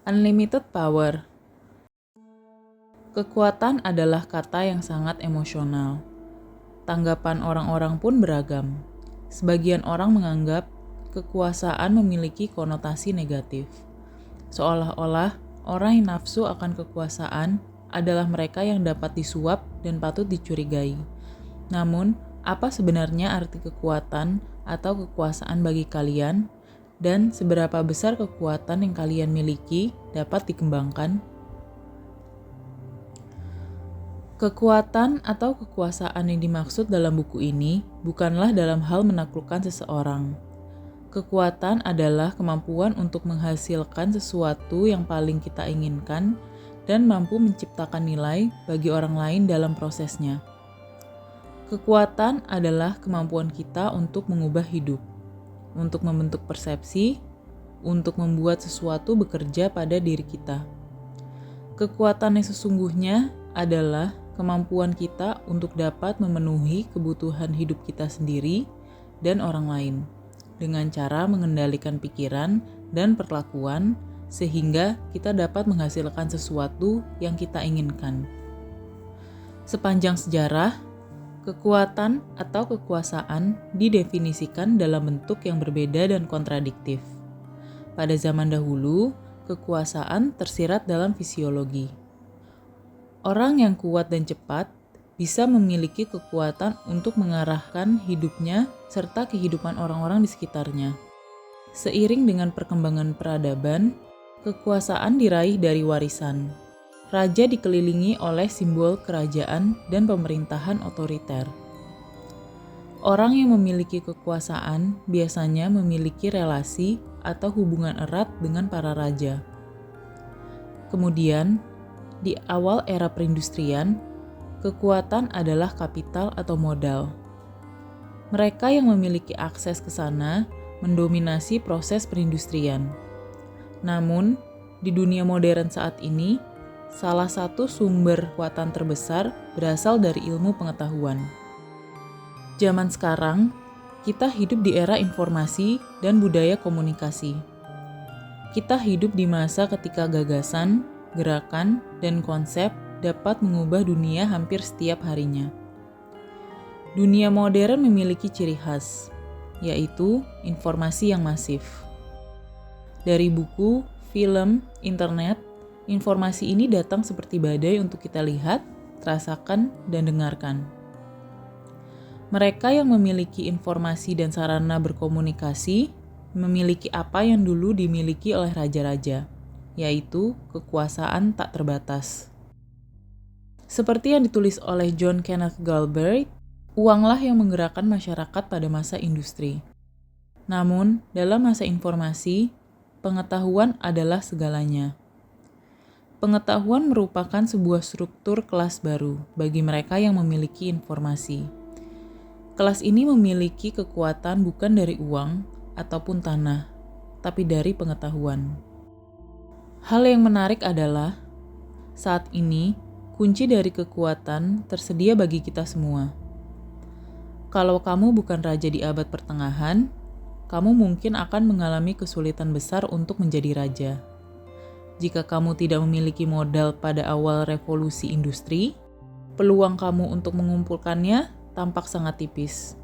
Unlimited power. Kekuatan adalah kata yang sangat emosional. Tanggapan orang-orang pun beragam. Sebagian orang menganggap kekuasaan memiliki konotasi negatif. Seolah-olah orang yang nafsu akan kekuasaan adalah mereka yang dapat disuap dan patut dicurigai. Namun, apa sebenarnya arti kekuatan atau kekuasaan bagi kalian? Dan seberapa besar kekuatan yang kalian miliki dapat dikembangkan? Kekuatan atau kekuasaan yang dimaksud dalam buku ini bukanlah dalam hal menaklukkan seseorang. Kekuatan adalah kemampuan untuk menghasilkan sesuatu yang paling kita inginkan dan mampu menciptakan nilai bagi orang lain dalam prosesnya. Kekuatan adalah kemampuan kita untuk mengubah hidup, untuk membentuk persepsi, untuk membuat sesuatu bekerja pada diri kita. Kekuatan yang sesungguhnya adalah kemampuan kita untuk dapat memenuhi kebutuhan hidup kita sendiri dan orang lain, dengan cara mengendalikan pikiran dan perlakuan sehingga kita dapat menghasilkan sesuatu yang kita inginkan. Sepanjang sejarah, kekuatan atau kekuasaan didefinisikan dalam bentuk yang berbeda dan kontradiktif. Pada zaman dahulu, kekuasaan tersirat dalam fisiologi. Orang yang kuat dan cepat bisa memiliki kekuatan untuk mengarahkan hidupnya serta kehidupan orang-orang di sekitarnya. Seiring dengan perkembangan peradaban, kekuasaan diraih dari warisan. Raja dikelilingi oleh simbol kerajaan dan pemerintahan otoriter. Orang yang memiliki kekuasaan biasanya memiliki relasi atau hubungan erat dengan para raja. Kemudian, di awal era perindustrian, kekuatan adalah kapital atau modal. Mereka yang memiliki akses ke sana mendominasi proses perindustrian. Namun, di dunia modern saat ini, salah satu sumber kekuatan terbesar berasal dari ilmu pengetahuan. Zaman sekarang, kita hidup di era informasi dan budaya komunikasi. Kita hidup di masa ketika gagasan, gerakan, dan konsep dapat mengubah dunia hampir setiap harinya. Dunia modern memiliki ciri khas, yaitu informasi yang masif. Dari buku, film, internet, informasi ini datang seperti badai untuk kita lihat, rasakan, dan dengarkan. Mereka yang memiliki informasi dan sarana berkomunikasi memiliki apa yang dulu dimiliki oleh raja-raja, yaitu kekuasaan tak terbatas. Seperti yang ditulis oleh John Kenneth Galbraith, uanglah yang menggerakkan masyarakat pada masa industri. Namun, dalam masa informasi, pengetahuan adalah segalanya. Pengetahuan merupakan sebuah struktur kelas baru bagi mereka yang memiliki informasi. Kelas ini memiliki kekuatan bukan dari uang ataupun tanah, tapi dari pengetahuan. Hal yang menarik adalah, saat ini, kunci dari kekuatan tersedia bagi kita semua. Kalau kamu bukan raja di abad pertengahan, kamu mungkin akan mengalami kesulitan besar untuk menjadi raja. Jika kamu tidak memiliki modal pada awal revolusi industri, peluang kamu untuk mengumpulkannya tampak sangat tipis.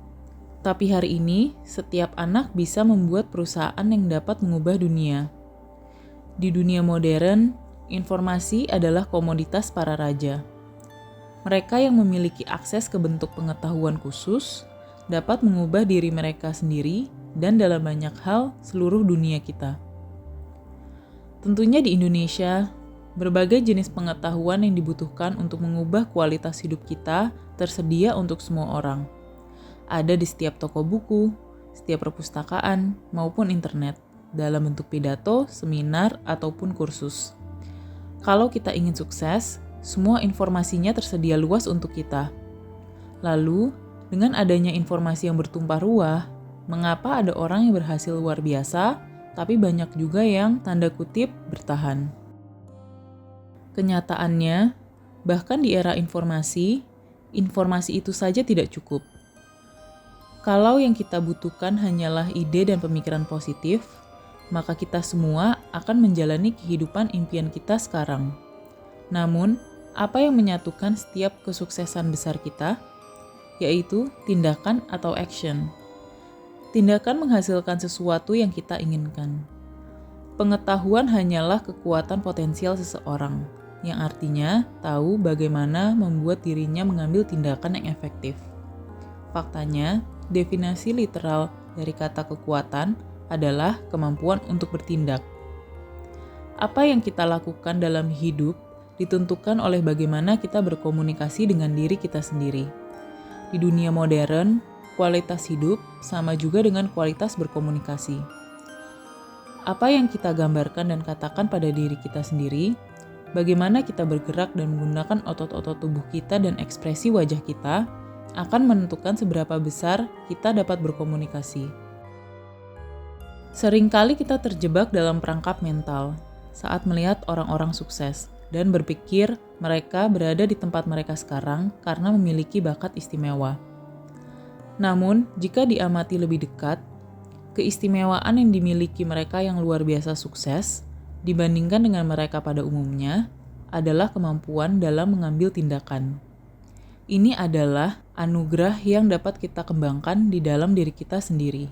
Tapi hari ini, setiap anak bisa membuat perusahaan yang dapat mengubah dunia. Di dunia modern, informasi adalah komoditas para raja. Mereka yang memiliki akses ke bentuk pengetahuan khusus dapat mengubah diri mereka sendiri dan dalam banyak hal seluruh dunia kita. Tentunya di Indonesia, berbagai jenis pengetahuan yang dibutuhkan untuk mengubah kualitas hidup kita tersedia untuk semua orang. Ada di setiap toko buku, setiap perpustakaan, maupun internet, dalam bentuk pidato, seminar, ataupun kursus. Kalau kita ingin sukses, semua informasinya tersedia luas untuk kita. Lalu, dengan adanya informasi yang bertumpah ruah, mengapa ada orang yang berhasil luar biasa, tapi banyak juga yang tanda kutip bertahan? Kenyataannya, bahkan di era informasi itu saja tidak cukup. Kalau yang kita butuhkan hanyalah ide dan pemikiran positif, maka kita semua akan menjalani kehidupan impian kita sekarang. Namun, apa yang menyatukan setiap kesuksesan besar kita? Yaitu tindakan atau action. Tindakan menghasilkan sesuatu yang kita inginkan. Pengetahuan hanyalah kekuatan potensial seseorang, yang artinya tahu bagaimana membuat dirinya mengambil tindakan yang efektif. Faktanya, definisi literal dari kata kekuatan adalah kemampuan untuk bertindak. Apa yang kita lakukan dalam hidup ditentukan oleh bagaimana kita berkomunikasi dengan diri kita sendiri. Di dunia modern, kualitas hidup sama juga dengan kualitas berkomunikasi. Apa yang kita gambarkan dan katakan pada diri kita sendiri, bagaimana kita bergerak dan menggunakan otot-otot tubuh kita dan ekspresi wajah kita, akan menentukan seberapa besar kita dapat berkomunikasi. Seringkali kita terjebak dalam perangkap mental saat melihat orang-orang sukses dan berpikir mereka berada di tempat mereka sekarang karena memiliki bakat istimewa. Namun, jika diamati lebih dekat, keistimewaan yang dimiliki mereka yang luar biasa sukses dibandingkan dengan mereka pada umumnya adalah kemampuan dalam mengambil tindakan. Ini adalah anugerah yang dapat kita kembangkan di dalam diri kita sendiri.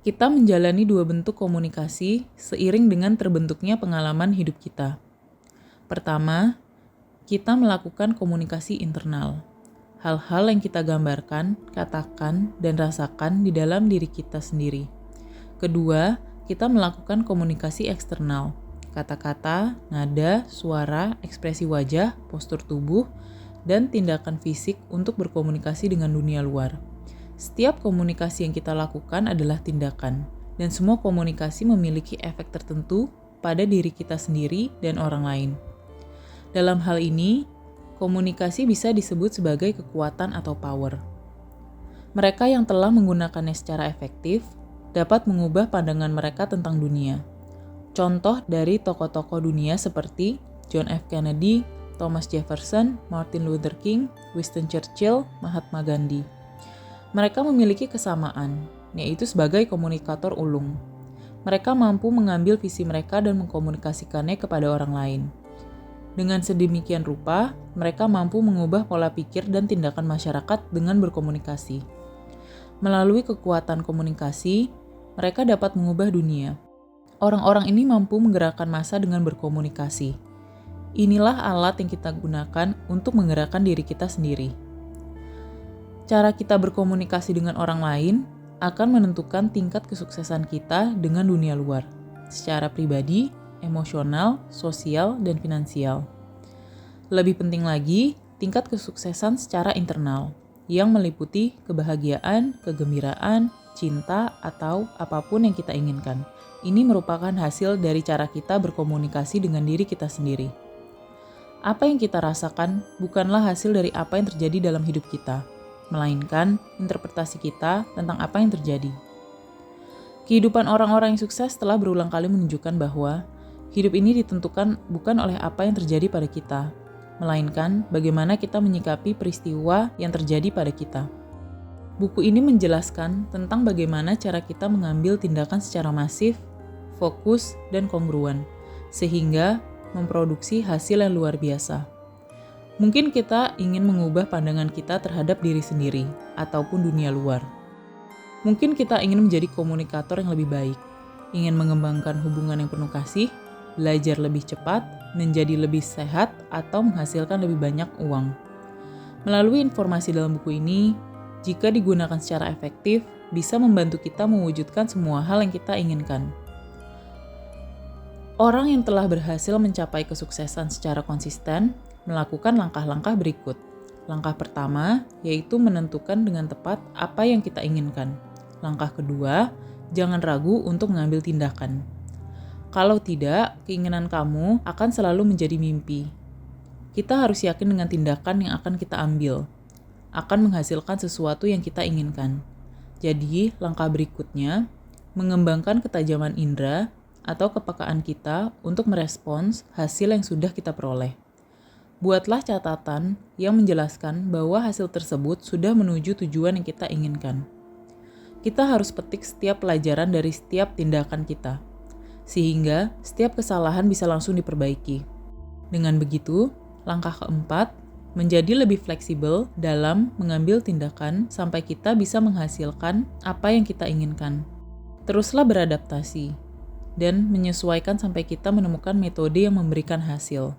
Kita menjalani dua bentuk komunikasi seiring dengan terbentuknya pengalaman hidup kita. Pertama, kita melakukan komunikasi internal. Hal-hal yang kita gambarkan, katakan, dan rasakan di dalam diri kita sendiri. Kedua, kita melakukan komunikasi eksternal. Kata-kata, nada, suara, ekspresi wajah, postur tubuh, dan tindakan fisik untuk berkomunikasi dengan dunia luar. Setiap komunikasi yang kita lakukan adalah tindakan, dan semua komunikasi memiliki efek tertentu pada diri kita sendiri dan orang lain. Dalam hal ini, komunikasi bisa disebut sebagai kekuatan atau power. Mereka yang telah menggunakannya secara efektif dapat mengubah pandangan mereka tentang dunia. Contoh dari tokoh-tokoh dunia seperti John F. Kennedy, Thomas Jefferson, Martin Luther King, Winston Churchill, Mahatma Gandhi. Mereka memiliki kesamaan, yaitu sebagai komunikator ulung. Mereka mampu mengambil visi mereka dan mengkomunikasikannya kepada orang lain. Dengan sedemikian rupa, mereka mampu mengubah pola pikir dan tindakan masyarakat dengan berkomunikasi. Melalui kekuatan komunikasi, mereka dapat mengubah dunia. Orang-orang ini mampu menggerakkan massa dengan berkomunikasi. Inilah alat yang kita gunakan untuk menggerakkan diri kita sendiri. Cara kita berkomunikasi dengan orang lain akan menentukan tingkat kesuksesan kita dengan dunia luar, secara pribadi, emosional, sosial, dan finansial. Lebih penting lagi, tingkat kesuksesan secara internal, yang meliputi kebahagiaan, kegembiraan, cinta, atau apapun yang kita inginkan. Ini merupakan hasil dari cara kita berkomunikasi dengan diri kita sendiri. Apa yang kita rasakan bukanlah hasil dari apa yang terjadi dalam hidup kita, melainkan interpretasi kita tentang apa yang terjadi. Kehidupan orang-orang yang sukses telah berulang kali menunjukkan bahwa hidup ini ditentukan bukan oleh apa yang terjadi pada kita, melainkan bagaimana kita menyikapi peristiwa yang terjadi pada kita. Buku ini menjelaskan tentang bagaimana cara kita mengambil tindakan secara masif, fokus, dan kongruen, sehingga memproduksi hasil yang luar biasa. Mungkin kita ingin mengubah pandangan kita terhadap diri sendiri ataupun dunia luar. Mungkin kita ingin menjadi komunikator yang lebih baik, ingin mengembangkan hubungan yang penuh kasih, belajar lebih cepat, menjadi lebih sehat, atau menghasilkan lebih banyak uang. Melalui informasi dalam buku ini, jika digunakan secara efektif, bisa membantu kita mewujudkan semua hal yang kita inginkan. Orang yang telah berhasil mencapai kesuksesan secara konsisten melakukan langkah-langkah berikut. Langkah pertama yaitu menentukan dengan tepat apa yang kita inginkan. Langkah kedua, jangan ragu untuk mengambil tindakan. Kalau tidak, keinginan kamu akan selalu menjadi mimpi. Kita harus yakin dengan tindakan yang akan kita ambil, akan menghasilkan sesuatu yang kita inginkan. Jadi, langkah berikutnya, mengembangkan ketajaman indera atau kepekaan kita untuk merespons hasil yang sudah kita peroleh. Buatlah catatan yang menjelaskan bahwa hasil tersebut sudah menuju tujuan yang kita inginkan. Kita harus petik setiap pelajaran dari setiap tindakan kita, sehingga setiap kesalahan bisa langsung diperbaiki. Dengan begitu, langkah keempat, menjadi lebih fleksibel dalam mengambil tindakan sampai kita bisa menghasilkan apa yang kita inginkan. Teruslah beradaptasi dan menyesuaikan sampai kita menemukan metode yang memberikan hasil.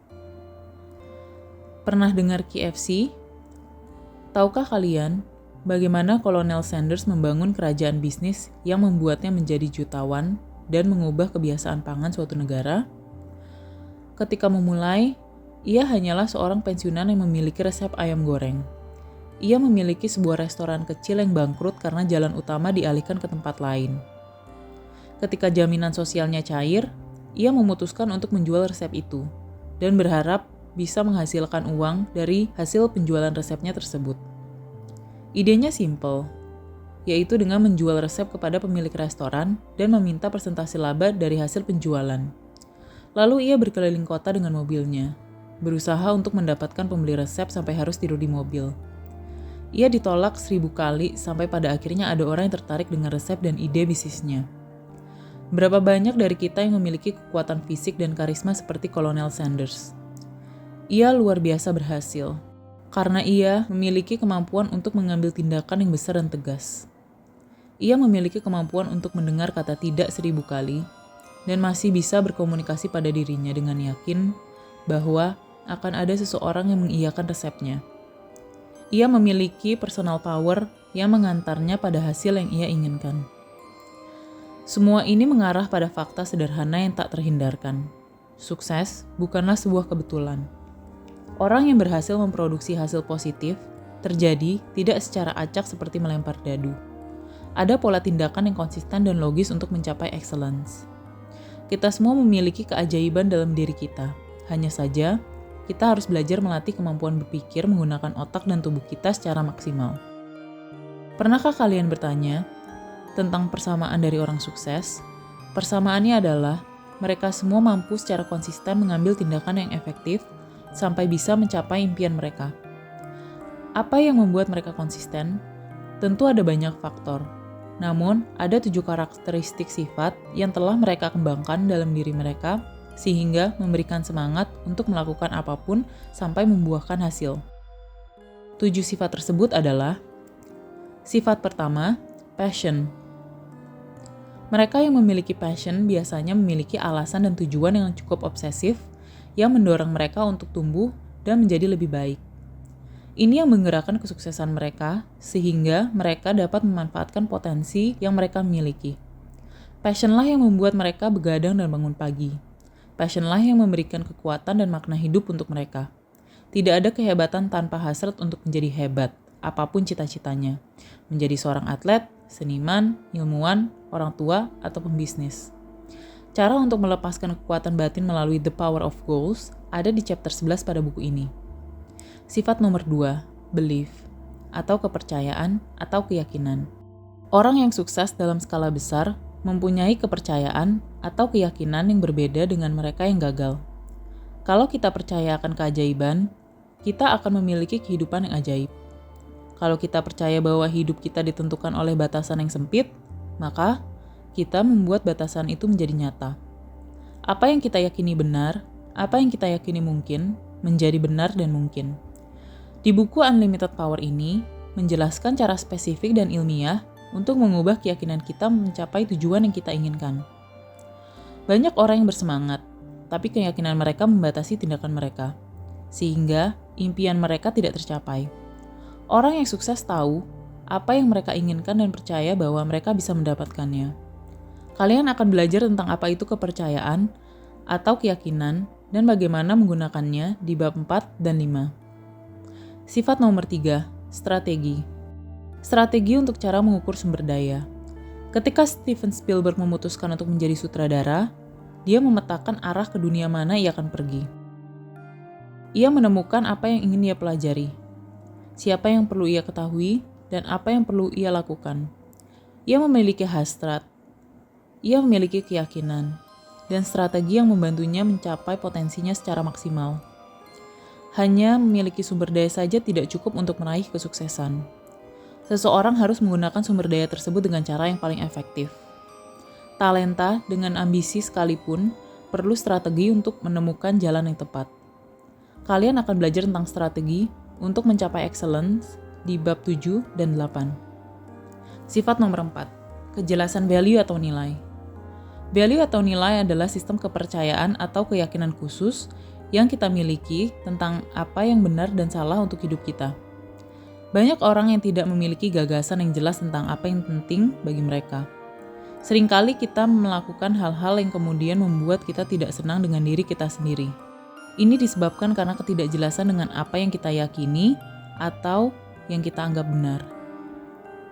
Pernah dengar KFC? Tahukah kalian bagaimana Kolonel Sanders membangun kerajaan bisnis yang membuatnya menjadi jutawan dan mengubah kebiasaan pangan suatu negara? Ketika memulai, ia hanyalah seorang pensiunan yang memiliki resep ayam goreng. Ia memiliki sebuah restoran kecil yang bangkrut karena jalan utama dialihkan ke tempat lain. Ketika jaminan sosialnya cair, ia memutuskan untuk menjual resep itu dan berharap bisa menghasilkan uang dari hasil penjualan resepnya tersebut. Idenya simpel, yaitu dengan menjual resep kepada pemilik restoran dan meminta persentase laba dari hasil penjualan. Lalu ia berkeliling kota dengan mobilnya, berusaha untuk mendapatkan pembeli resep sampai harus tidur di mobil. Ia ditolak 1000 kali sampai pada akhirnya ada orang yang tertarik dengan resep dan ide bisnisnya. Berapa banyak dari kita yang memiliki kekuatan fisik dan karisma seperti Kolonel Sanders? Ia luar biasa berhasil, karena ia memiliki kemampuan untuk mengambil tindakan yang besar dan tegas. Ia memiliki kemampuan untuk mendengar kata tidak 1000 kali, dan masih bisa berkomunikasi pada dirinya dengan yakin bahwa akan ada seseorang yang mengiyakan resepnya. Ia memiliki personal power yang mengantarnya pada hasil yang ia inginkan. Semua ini mengarah pada fakta sederhana yang tak terhindarkan. Sukses bukanlah sebuah kebetulan. Orang yang berhasil memproduksi hasil positif terjadi tidak secara acak seperti melempar dadu. Ada pola tindakan yang konsisten dan logis untuk mencapai excellence. Kita semua memiliki keajaiban dalam diri kita. Hanya saja, kita harus belajar melatih kemampuan berpikir menggunakan otak dan tubuh kita secara maksimal. Pernahkah kalian bertanya tentang persamaan dari orang sukses? Persamaannya adalah mereka semua mampu secara konsisten mengambil tindakan yang efektif sampai bisa mencapai impian mereka. Apa yang membuat mereka konsisten? Tentu ada banyak faktor. Namun, ada 7 karakteristik sifat yang telah mereka kembangkan dalam diri mereka sehingga memberikan semangat untuk melakukan apapun sampai membuahkan hasil. 7 sifat tersebut adalah: sifat pertama, passion. Mereka yang memiliki passion biasanya memiliki alasan dan tujuan yang cukup obsesif yang mendorong mereka untuk tumbuh dan menjadi lebih baik. Ini yang menggerakkan kesuksesan mereka sehingga mereka dapat memanfaatkan potensi yang mereka miliki. Passionlah yang membuat mereka begadang dan bangun pagi. Passionlah yang memberikan kekuatan dan makna hidup untuk mereka. Tidak ada kehebatan tanpa hasrat untuk menjadi hebat, apapun cita-citanya. Menjadi seorang atlet, seniman, ilmuwan, orang tua, atau pembisnis. Cara untuk melepaskan kekuatan batin melalui The Power of Goals ada di chapter 11 pada buku ini. Sifat nomor 2, belief, atau kepercayaan atau keyakinan. Orang yang sukses dalam skala besar mempunyai kepercayaan atau keyakinan yang berbeda dengan mereka yang gagal. Kalau kita percaya akan keajaiban, kita akan memiliki kehidupan yang ajaib. Kalau kita percaya bahwa hidup kita ditentukan oleh batasan yang sempit, maka kita membuat batasan itu menjadi nyata. Apa yang kita yakini benar, apa yang kita yakini mungkin, menjadi benar dan mungkin. Di buku Unlimited Power ini, menjelaskan cara spesifik dan ilmiah untuk mengubah keyakinan kita mencapai tujuan yang kita inginkan. Banyak orang yang bersemangat, tapi keyakinan mereka membatasi tindakan mereka, sehingga impian mereka tidak tercapai. Orang yang sukses tahu apa yang mereka inginkan dan percaya bahwa mereka bisa mendapatkannya. Kalian akan belajar tentang apa itu kepercayaan atau keyakinan dan bagaimana menggunakannya di bab 4 dan 5. Sifat nomor 3, strategi. Strategi untuk cara mengukur sumber daya. Ketika Steven Spielberg memutuskan untuk menjadi sutradara, dia memetakan arah ke dunia mana ia akan pergi. Ia menemukan apa yang ingin ia pelajari, siapa yang perlu ia ketahui, dan apa yang perlu ia lakukan. Ia memiliki hasrat, ia memiliki keyakinan, dan strategi yang membantunya mencapai potensinya secara maksimal. Hanya memiliki sumber daya saja tidak cukup untuk meraih kesuksesan. Seseorang harus menggunakan sumber daya tersebut dengan cara yang paling efektif. Talenta dengan ambisi sekalipun perlu strategi untuk menemukan jalan yang tepat. Kalian akan belajar tentang strategi untuk mencapai excellence di bab 7 dan 8. Sifat nomor 4, kejelasan value atau nilai. Value atau nilai adalah sistem kepercayaan atau keyakinan khusus yang kita miliki tentang apa yang benar dan salah untuk hidup kita. Banyak orang yang tidak memiliki gagasan yang jelas tentang apa yang penting bagi mereka. Seringkali kita melakukan hal-hal yang kemudian membuat kita tidak senang dengan diri kita sendiri. Ini disebabkan karena ketidakjelasan dengan apa yang kita yakini atau yang kita anggap benar.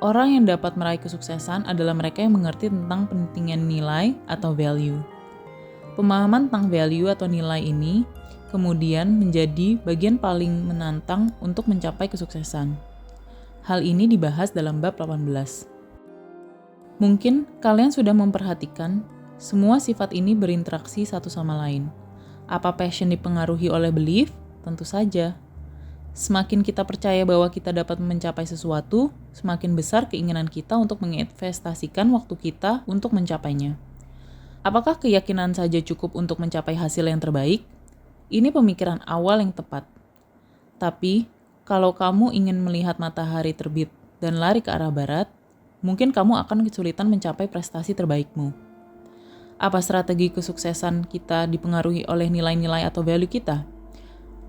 Orang yang dapat meraih kesuksesan adalah mereka yang mengerti tentang pentingnya nilai atau value. Pemahaman tentang value atau nilai ini kemudian menjadi bagian paling menantang untuk mencapai kesuksesan. Hal ini dibahas dalam bab 18. Mungkin kalian sudah memperhatikan semua sifat ini berinteraksi satu sama lain. Apa passion dipengaruhi oleh belief? Tentu saja. Semakin kita percaya bahwa kita dapat mencapai sesuatu, semakin besar keinginan kita untuk menginvestasikan waktu kita untuk mencapainya. Apakah keyakinan saja cukup untuk mencapai hasil yang terbaik? Ini pemikiran awal yang tepat. Tapi, kalau kamu ingin melihat matahari terbit dan lari ke arah barat, mungkin kamu akan kesulitan mencapai prestasi terbaikmu. Apa strategi kesuksesan kita dipengaruhi oleh nilai-nilai atau value kita?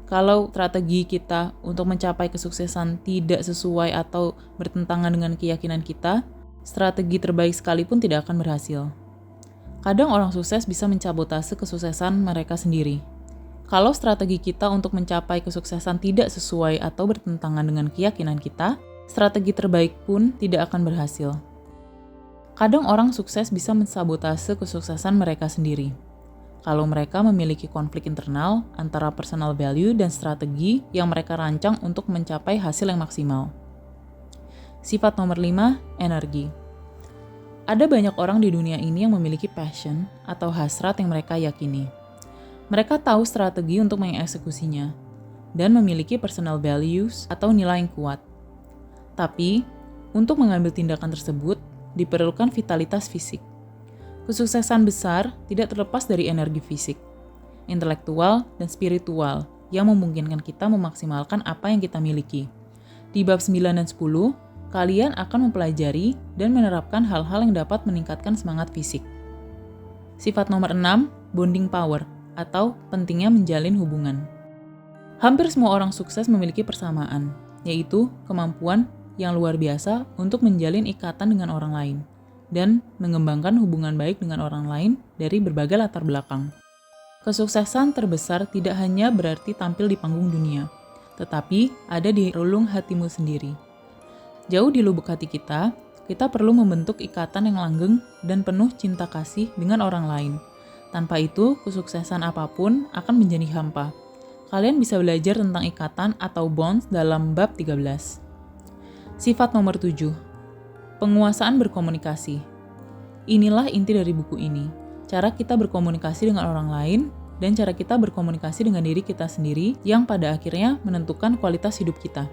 Kalau strategi kita untuk mencapai kesuksesan tidak sesuai atau bertentangan dengan keyakinan kita, strategi terbaik sekalipun tidak akan berhasil. Kadang orang sukses bisa mencabotase kesuksesan mereka sendiri. Kalau strategi kita untuk mencapai kesuksesan tidak sesuai atau bertentangan dengan keyakinan kita, strategi terbaik pun tidak akan berhasil. Kadang orang sukses bisa mensabotase kesuksesan mereka sendiri. Kalau mereka memiliki konflik internal antara personal value dan strategi yang mereka rancang untuk mencapai hasil yang maksimal. Sifat nomor 5, energi. Ada banyak orang di dunia ini yang memiliki passion atau hasrat yang mereka yakini. Mereka tahu strategi untuk mengeksekusinya dan memiliki personal values atau nilai yang kuat. Tapi, untuk mengambil tindakan tersebut, diperlukan vitalitas fisik. Kesuksesan besar tidak terlepas dari energi fisik, intelektual, dan spiritual yang memungkinkan kita memaksimalkan apa yang kita miliki. Di bab 9 dan 10, kalian akan mempelajari dan menerapkan hal-hal yang dapat meningkatkan semangat fisik. Sifat nomor 6, bonding power, atau pentingnya menjalin hubungan. Hampir semua orang sukses memiliki persamaan, yaitu kemampuan yang luar biasa untuk menjalin ikatan dengan orang lain dan mengembangkan hubungan baik dengan orang lain dari berbagai latar belakang. Kesuksesan terbesar tidak hanya berarti tampil di panggung dunia, tetapi ada di relung hatimu sendiri. Jauh di lubuk hati kita perlu membentuk ikatan yang langgeng dan penuh cinta kasih dengan orang lain. Tanpa itu, kesuksesan apapun akan menjadi hampa. Kalian bisa belajar tentang ikatan atau bonds dalam bab 13. Sifat nomor 7, penguasaan berkomunikasi. Inilah inti dari buku ini, cara kita berkomunikasi dengan orang lain dan cara kita berkomunikasi dengan diri kita sendiri yang pada akhirnya menentukan kualitas hidup kita.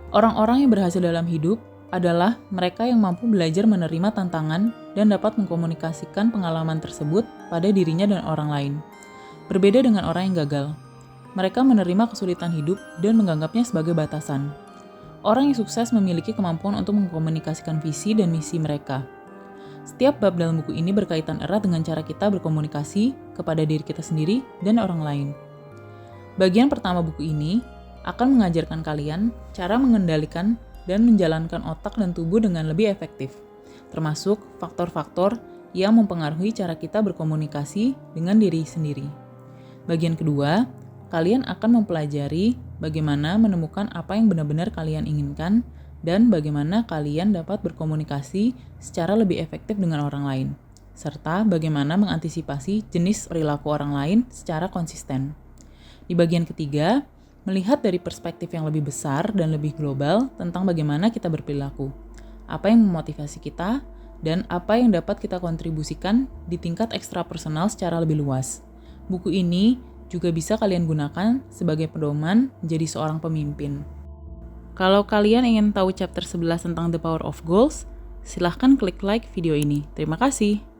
Orang-orang yang berhasil dalam hidup adalah mereka yang mampu belajar menerima tantangan dan dapat mengkomunikasikan pengalaman tersebut pada dirinya dan orang lain. Berbeda dengan orang yang gagal, mereka menerima kesulitan hidup dan menganggapnya sebagai batasan. Orang yang sukses memiliki kemampuan untuk mengkomunikasikan visi dan misi mereka. Setiap bab dalam buku ini berkaitan erat dengan cara kita berkomunikasi kepada diri kita sendiri dan orang lain. Bagian pertama buku ini akan mengajarkan kalian cara mengendalikan dan menjalankan otak dan tubuh dengan lebih efektif, termasuk faktor-faktor yang mempengaruhi cara kita berkomunikasi dengan diri sendiri. Bagian kedua, kalian akan mempelajari bagaimana menemukan apa yang benar-benar kalian inginkan dan bagaimana kalian dapat berkomunikasi secara lebih efektif dengan orang lain, serta bagaimana mengantisipasi jenis perilaku orang lain secara konsisten. Di bagian ketiga, melihat dari perspektif yang lebih besar dan lebih global tentang bagaimana kita berperilaku, apa yang memotivasi kita, dan apa yang dapat kita kontribusikan di tingkat ekstrapersonal secara lebih luas. Buku ini juga bisa kalian gunakan sebagai pedoman menjadi seorang pemimpin. Kalau kalian ingin tahu chapter 11 tentang The Power of Goals, silahkan klik like video ini. Terima kasih.